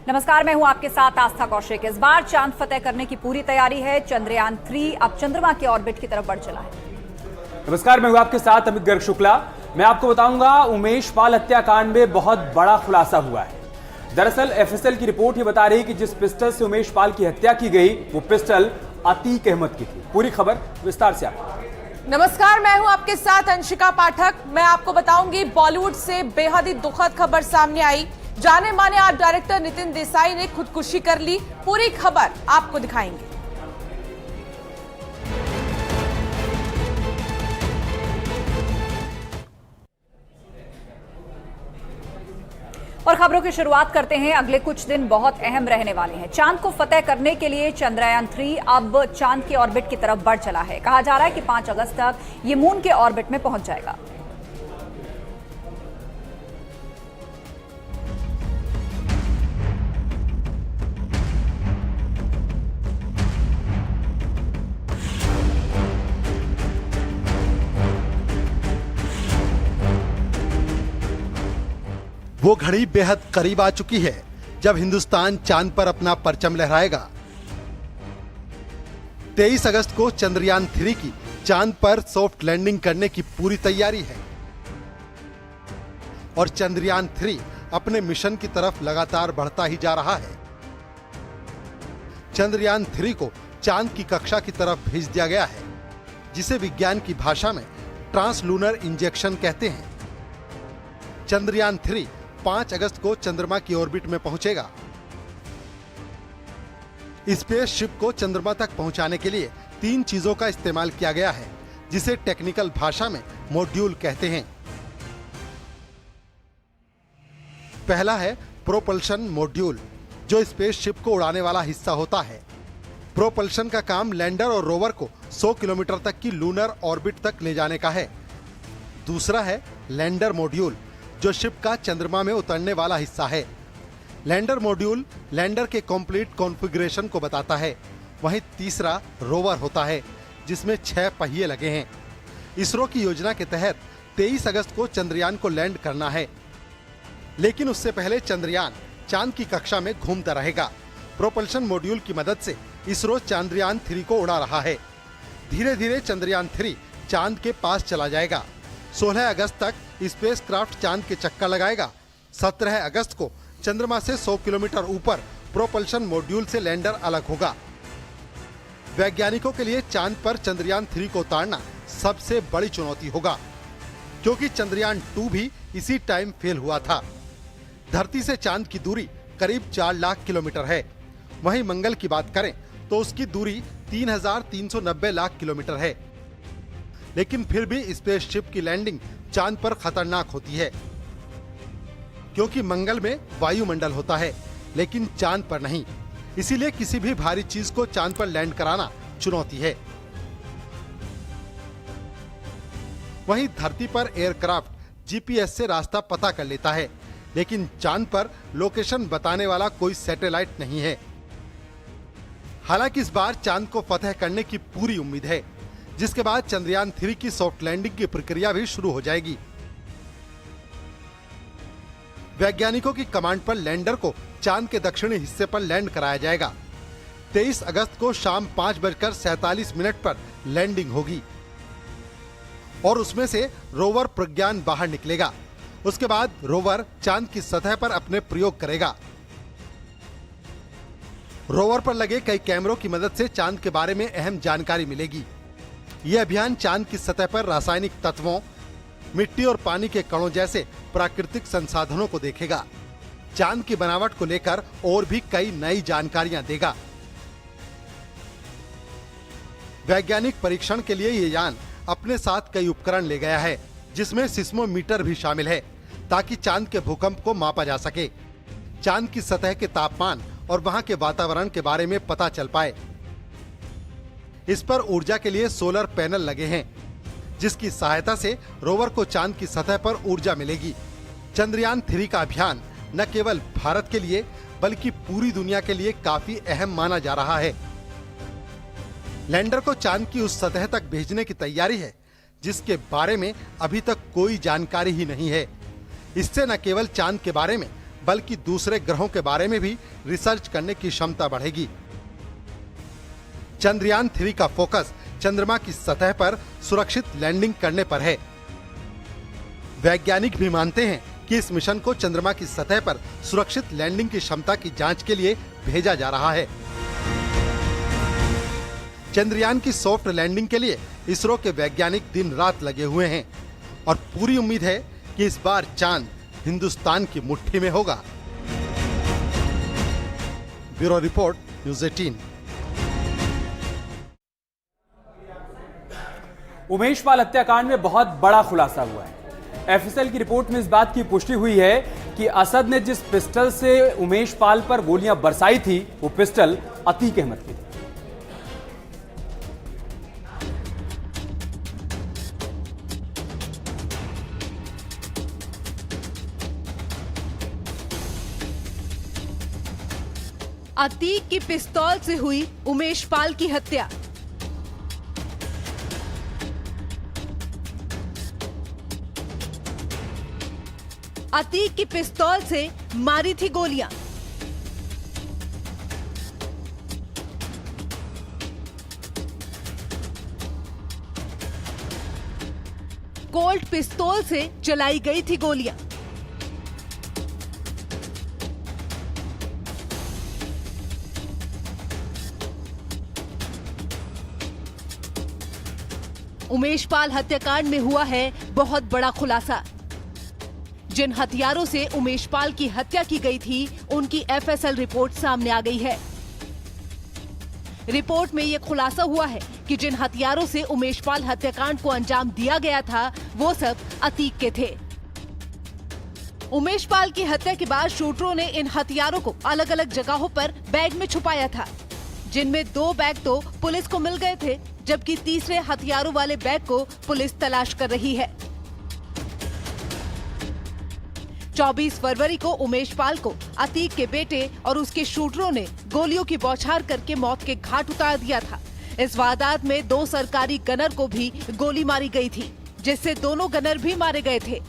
नमस्कार, मैं हूं आपके साथ आस्था कौशिक। इस बार चांद फतेह करने की पूरी तैयारी है। चंद्रयान 3 अब चंद्रमा के ऑर्बिट की तरफ बढ़ चला है। नमस्कार, मैं हूं आपके साथ अमित गर्ग शुक्ला। मैं आपको बताऊंगा उमेश पाल हत्याकांड में बहुत बड़ा खुलासा हुआ है। दरअसल एफएसएल की रिपोर्ट ये बता रही है कि जिस पिस्टल से उमेश पाल की हत्या की गई वो पिस्टल अतीक अहमद की थी। पूरी खबर विस्तार से आपको। नमस्कार, मैं हूं आपके साथ अंशिका पाठक। मैं आपको बताऊंगी बॉलीवुड से बेहद ही दुखद खबर सामने आई। जाने माने आर्ट डायरेक्टर नितिन देसाई ने खुदकुशी कर ली। पूरी खबर आपको दिखाएंगे। और खबरों की शुरुआत करते हैं। अगले कुछ दिन बहुत अहम रहने वाले हैं। चांद को फतेह करने के लिए चंद्रयान 3 अब चांद के ऑर्बिट की तरफ बढ़ चला है। कहा जा रहा है कि 5 अगस्त तक ये मून के ऑर्बिट में पहुंच जाएगा। वो घड़ी बेहद करीब आ चुकी है जब हिंदुस्तान चांद पर अपना परचम लहराएगा। 23 अगस्त को चंद्रयान 3 की चांद पर सॉफ्ट लैंडिंग करने की पूरी तैयारी है और चंद्रयान 3 अपने मिशन की तरफ लगातार बढ़ता ही जा रहा है। चंद्रयान 3 को चांद की कक्षा की तरफ भेज दिया गया है, जिसे विज्ञान की भाषा में ट्रांसलूनर इंजेक्शन कहते हैं। चंद्रयान 3 5 अगस्त को चंद्रमा की ऑर्बिट में पहुंचेगा। स्पेसशिप को चंद्रमा तक पहुंचाने के लिए 3 चीजों का इस्तेमाल किया गया है, जिसे टेक्निकल भाषा में मॉड्यूल कहते हैं। पहला है प्रोपल्शन मॉड्यूल, जो स्पेसशिप को उड़ाने वाला हिस्सा होता है। प्रोपल्शन का काम लैंडर और रोवर को 100 किलोमीटर तक की लूनर ऑर्बिट तक ले जाने का है। दूसरा है लैंडर मॉड्यूल, जो शिप का चंद्रमा में उतरने वाला हिस्सा है। लैंडर मॉड्यूल लैंडर के कंप्लीट कॉन्फ़िगरेशन को बताता है। वहीं तीसरा रोवर होता है, जिसमें 6 पहिए लगे हैं। इसरो की योजना के तहत 23 अगस्त को चंद्रयान को लैंड करना है, लेकिन उससे पहले चंद्रयान चांद की कक्षा में घूमता रहेगा। प्रोपल्शन मॉड्यूल की मदद से इसरो चंद्रयान 3 को उड़ा रहा है। धीरे धीरे चंद्रयान 3 चांद के पास चला जाएगा। 16 अगस्त तक स्पेसक्राफ्ट चांद के चक्कर लगाएगा। 17 अगस्त को चंद्रमा से 100 किलोमीटर ऊपर प्रोपल्शन मॉड्यूल से लैंडर अलग होगा। वैज्ञानिकों के लिए चांद पर चंद्रयान 3 को उतारना सबसे बड़ी चुनौती होगा, क्योंकि चंद्रयान 2 भी इसी टाइम फेल हुआ था। धरती से चांद की दूरी करीब 4 लाख किलोमीटर है। वहीं मंगल की बात करें तो उसकी दूरी 3,390 लाख किलोमीटर है। लेकिन फिर भी स्पेसशिप की लैंडिंग चांद पर खतरनाक होती है, क्योंकि मंगल में वायुमंडल होता है, लेकिन चांद पर नहीं। इसीलिए किसी भी भारी चीज को चांद पर लैंड कराना चुनौती है। वहीं धरती पर एयरक्राफ्ट जीपीएस से रास्ता पता कर लेता है, लेकिन चांद पर लोकेशन बताने वाला कोई सैटेलाइट नहीं है। हालांकि इस बार चांद को फतेह करने की पूरी उम्मीद है, जिसके बाद चंद्रयान 3 की सॉफ्ट लैंडिंग की प्रक्रिया भी शुरू हो जाएगी। वैज्ञानिकों की कमांड पर लैंडर को चांद के दक्षिणी हिस्से पर लैंड कराया जाएगा। 23 अगस्त को शाम 5:47 पर लैंडिंग होगी और उसमें से रोवर प्रज्ञान बाहर निकलेगा। उसके बाद रोवर चांद की सतह पर अपने प्रयोग करेगा। रोवर पर लगे कई कैमरों की मदद से चांद के बारे में अहम जानकारी मिलेगी। यह अभियान चांद की सतह पर रासायनिक तत्वों, मिट्टी और पानी के कणों जैसे प्राकृतिक संसाधनों को देखेगा। चांद की बनावट को लेकर और भी कई नई जानकारियां देगा। वैज्ञानिक परीक्षण के लिए ये यान अपने साथ कई उपकरण ले गया है, जिसमें सिस्मोमीटर भी शामिल है, ताकि चांद के भूकंप को मापा जा सके, चांद की सतह के तापमान और वहां के वातावरण के बारे में पता चल पाए। इस पर ऊर्जा के लिए सोलर पैनल लगे हैं, जिसकी सहायता से रोवर को चांद की सतह पर ऊर्जा मिलेगी। चंद्रयान 3 का अभियान न केवल भारत के लिए बल्कि पूरी दुनिया के लिए काफी अहम माना जा रहा है। लैंडर को चांद की उस सतह तक भेजने की तैयारी है, जिसके बारे में अभी तक कोई जानकारी ही नहीं है। इससे न केवल चांद के बारे में बल्कि दूसरे ग्रहों के बारे में भी रिसर्च करने की क्षमता बढ़ेगी। चंद्रयान 3 का फोकस चंद्रमा की सतह पर सुरक्षित लैंडिंग करने पर है। वैज्ञानिक भी मानते हैं कि इस मिशन को चंद्रमा की सतह पर सुरक्षित लैंडिंग की क्षमता की जांच के लिए भेजा जा रहा है। चंद्रयान की सॉफ्ट लैंडिंग के लिए इसरो के वैज्ञानिक दिन रात लगे हुए हैं और पूरी उम्मीद है कि इस बार चांद हिंदुस्तान की मुट्ठी में होगा। Bureau report, news 18। Umesh Pal हत्याकांड में बहुत बड़ा खुलासा हुआ है। एफएसएल की रिपोर्ट में इस बात की पुष्टि हुई है कि असद ने जिस पिस्टल से उमेश पाल पर गोलियां बरसाई थी, वो पिस्टल अतीक अहमद की थी। अतीक की पिस्तौल से हुई उमेश पाल की हत्या। अतीक की पिस्तौल से मारी थी गोलियां। कोल्ट पिस्तौल से चलाई गई थी गोलियां। उमेश पाल हत्याकांड में हुआ है बहुत बड़ा खुलासा। जिन हथियारों से उमेश पाल की हत्या की गई थी, उनकी एफएसएल रिपोर्ट सामने आ गई है। रिपोर्ट में यह खुलासा हुआ है कि जिन हथियारों से उमेश पाल हत्याकांड को अंजाम दिया गया था, वो सब अतीक के थे। उमेश पाल की हत्या के बाद शूटरों ने इन हथियारों को अलग अलग जगहों पर बैग में छुपाया था, जिनमें 2 बैग तो पुलिस को मिल गए थे, जबकि तीसरे हथियारों वाले बैग को पुलिस तलाश कर रही है। 24 फरवरी को उमेश पाल को अतीक के बेटे और उसके शूटरों ने गोलियों की बौछार करके मौत के घाट उतार दिया था। इस वारदात में 2 सरकारी गनर को भी गोली मारी गई थी, जिससे दोनों गनर भी मारे गए थे।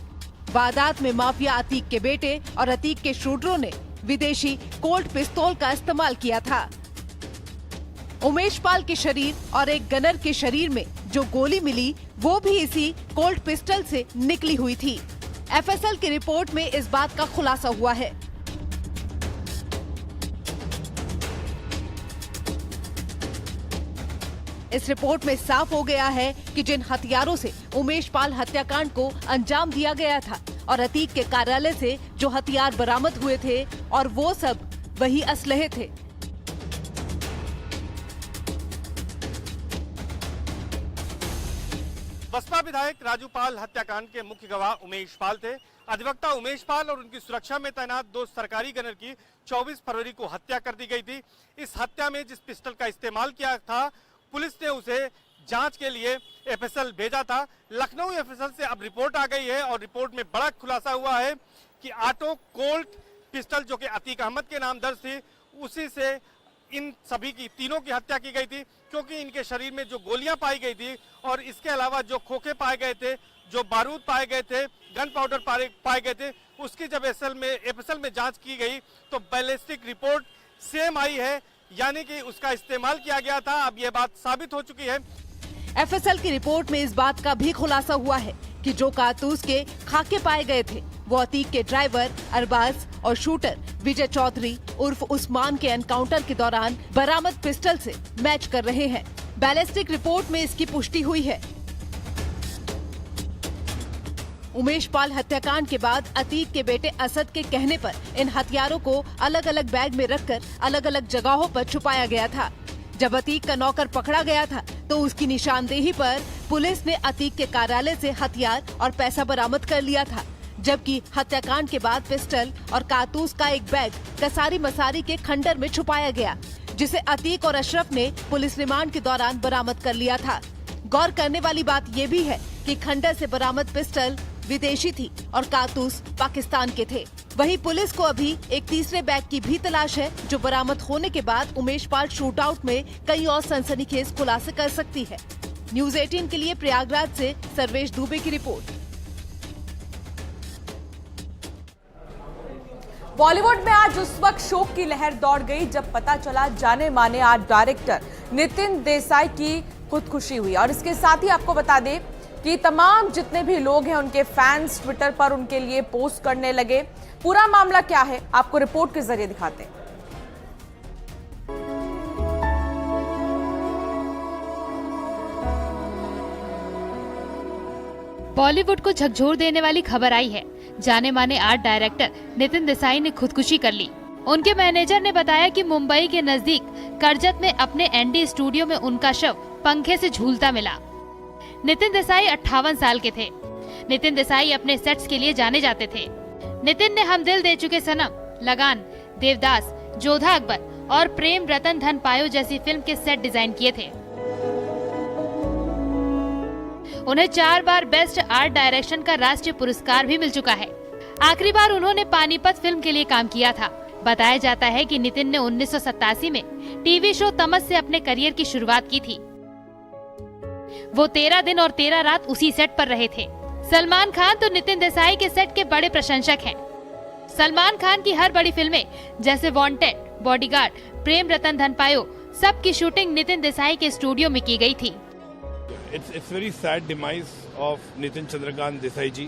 वारदात में माफिया अतीक के बेटे और अतीक के शूटरों ने विदेशी कोल्ट पिस्तौल का इस्तेमाल किया था। उमेश पाल के शरीर और एक गनर के शरीर में जो गोली मिली, वो भी इसी कोल्ट पिस्टल से निकली हुई थी। एफएसएल की रिपोर्ट में इस बात का खुलासा हुआ है। इस रिपोर्ट में साफ हो गया है कि जिन हथियारों से उमेश पाल हत्याकांड को अंजाम दिया गया था और अतीक के कार्यालय से जो हथियार बरामद हुए थे, और वो सब वही असलहे थे। बसपा विधायक राजू पाल हत्याकांड के मुख्य गवाह उमेश पाल थे। अधिवक्ता उमेश पाल और उनकी सुरक्षा में तैनात 2 सरकारी गनर की 24 फरवरी को हत्या कर दी गई थी। इस हत्या में जिस पिस्टल का इस्तेमाल किया था, पुलिस ने उसे जांच के लिए एफएसएल भेजा था। लखनऊ एफएसएल से अब रिपोर्ट आ गई है और रिपोर्ट में बड़ा खुलासा हुआ है कि ऑटो कोल्ट पिस्टल जो कि अतीक अहमद के नाम दर्ज थी, उसी से इन सभी की तीनों की हत्या की गई थी, क्योंकि इनके शरीर में जो गोलियां पाई गई थी और इसके अलावा जो खोखे पाए गए थे, जो बारूद पाए गए थे, गन पाउडर पाए गए थे, उसकी जब एफएसएल में जांच की गई तो बैलिस्टिक रिपोर्ट सेम आई है, यानी कि उसका इस्तेमाल किया गया था। अब यह बात साबित हो चुकी है। एफएसएल की रिपोर्ट में इस बात का भी खुलासा हुआ है कि जो कारतूस के खाके पाए गए थे, वो अतीक के ड्राइवर अरबाज और शूटर विजय चौधरी उर्फ उस्मान के एनकाउंटर के दौरान बरामद पिस्टल से मैच कर रहे हैं। बैलिस्टिक रिपोर्ट में इसकी पुष्टि हुई है। उमेश पाल हत्याकांड के बाद अतीक के बेटे असद के कहने पर इन हथियारों को अलग अलग बैग में रखकर अलग अलग जगहों पर छुपाया गया था। जब अतीक का नौकर पकड़ा गया था तो उसकी निशानदेही पर पुलिस ने अतीक के कार्यालय से हथियार और पैसा बरामद कर लिया था, जबकि हत्याकांड के बाद पिस्टल और कारतूस का एक बैग कसारी मसारी के खंडर में छुपाया गया, जिसे अतीक और अशरफ ने पुलिस रिमांड के दौरान बरामद कर लिया था। गौर करने वाली बात ये भी है कि खंडर से बरामद पिस्टल विदेशी थी और कारतूस पाकिस्तान के थे। वहीं पुलिस को अभी एक तीसरे बैग की भी तलाश है, जो बरामद होने के बाद उमेश पाल शूटआउट में कई और सनसनीखेज खुलासे कर सकती है। न्यूज़ 18 के लिए प्रयागराज से सर्वेश दुबे की रिपोर्ट। बॉलीवुड में आज उस वक्त शोक की लहर दौड़ गई जब पता चला जाने माने आर्ट डायरेक्टर नितिन देसाई की खुदकुशी हुई। और इसके साथ ही आपको बता दें कि तमाम जितने भी लोग हैं उनके फैंस ट्विटर पर उनके लिए पोस्ट करने लगे। पूरा मामला क्या है आपको रिपोर्ट के जरिए दिखाते हैं। बॉलीवुड को झकझोर देने वाली खबर आई है। जाने माने आर्ट डायरेक्टर नितिन देसाई ने खुदकुशी कर ली। उनके मैनेजर ने बताया कि मुंबई के नजदीक करजत में अपने एनडी स्टूडियो में उनका शव पंखे से झूलता मिला। नितिन देसाई 58 साल के थे। नितिन देसाई अपने सेट्स के लिए जाने जाते थे। नितिन ने हम दिल दे चुके सनम, लगान, देवदास, जोधा अकबर और प्रेम रतन धन पायो जैसी फिल्म के सेट डिजाइन किए थे। उन्हें 4 बार बेस्ट आर्ट डायरेक्शन का राष्ट्रीय पुरस्कार भी मिल चुका है। आखिरी बार उन्होंने पानीपत फिल्म के लिए काम किया था। बताया जाता है कि नितिन ने 1987 में टीवी शो तमस से अपने करियर की शुरुआत की थी। वो 13 दिन और 13 रात उसी सेट पर रहे थे। सलमान खान तो नितिन देसाई के सेट के बड़े प्रशंसक हैं। सलमान खान की हर बड़ी फिल्में जैसे वांटेड, बॉडीगार्ड, प्रेम रतन धन पायो, सब की शूटिंग नितिन देसाई के स्टूडियो में की गई थी। It's very sad demise of Nitin Chandrakant Desai ji.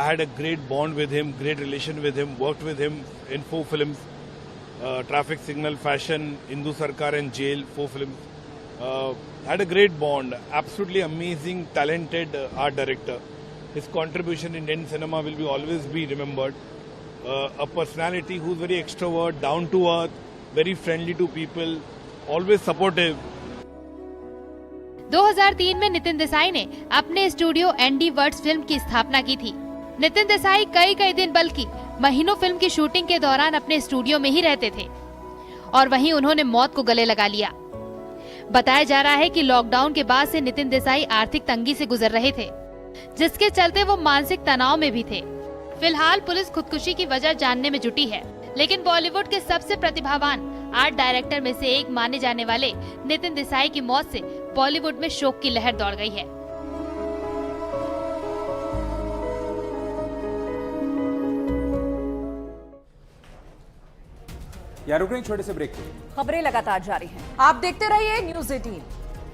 I had a great bond with him, great relation with him, worked with him in 4 films, Traffic Signal, Fashion, Hindu Sarkar and Jail, 4 films. Had a great bond, absolutely amazing, talented art director. His contribution in Indian cinema will be always be remembered. A personality who's very extrovert, down to earth, very friendly to people, always supportive. 2003 में नितिन देसाई ने अपने studio ND words film की स्थापना की थी। नितिन देसाई कई दिन बल्कि महीनों फिल्म की शूटिंग के दौरान अपने स्टूडियो में ही रहते थे और वहीं उन्होंने मौत को गले लगा लिया। बताया जा रहा है कि लॉकडाउन के बाद से नितिन देसाई आर्थिक तंगी से गुजर रहे थे, जिसके चलते वो मानसिक तनाव में भी थे। फिलहाल पुलिस खुदकुशी की वजह जानने में जुटी है, लेकिन बॉलीवुड के सबसे प्रतिभावान आर्ट डायरेक्टर में से एक माने जाने वाले नितिन देसाई की मौत से बॉलीवुड में शोक की लहर दौड़ गई है। यार रुक रहे छोटे से ब्रेक। खबरें लगातार जारी हैं। आप देखते रहिए न्यूज़ 18।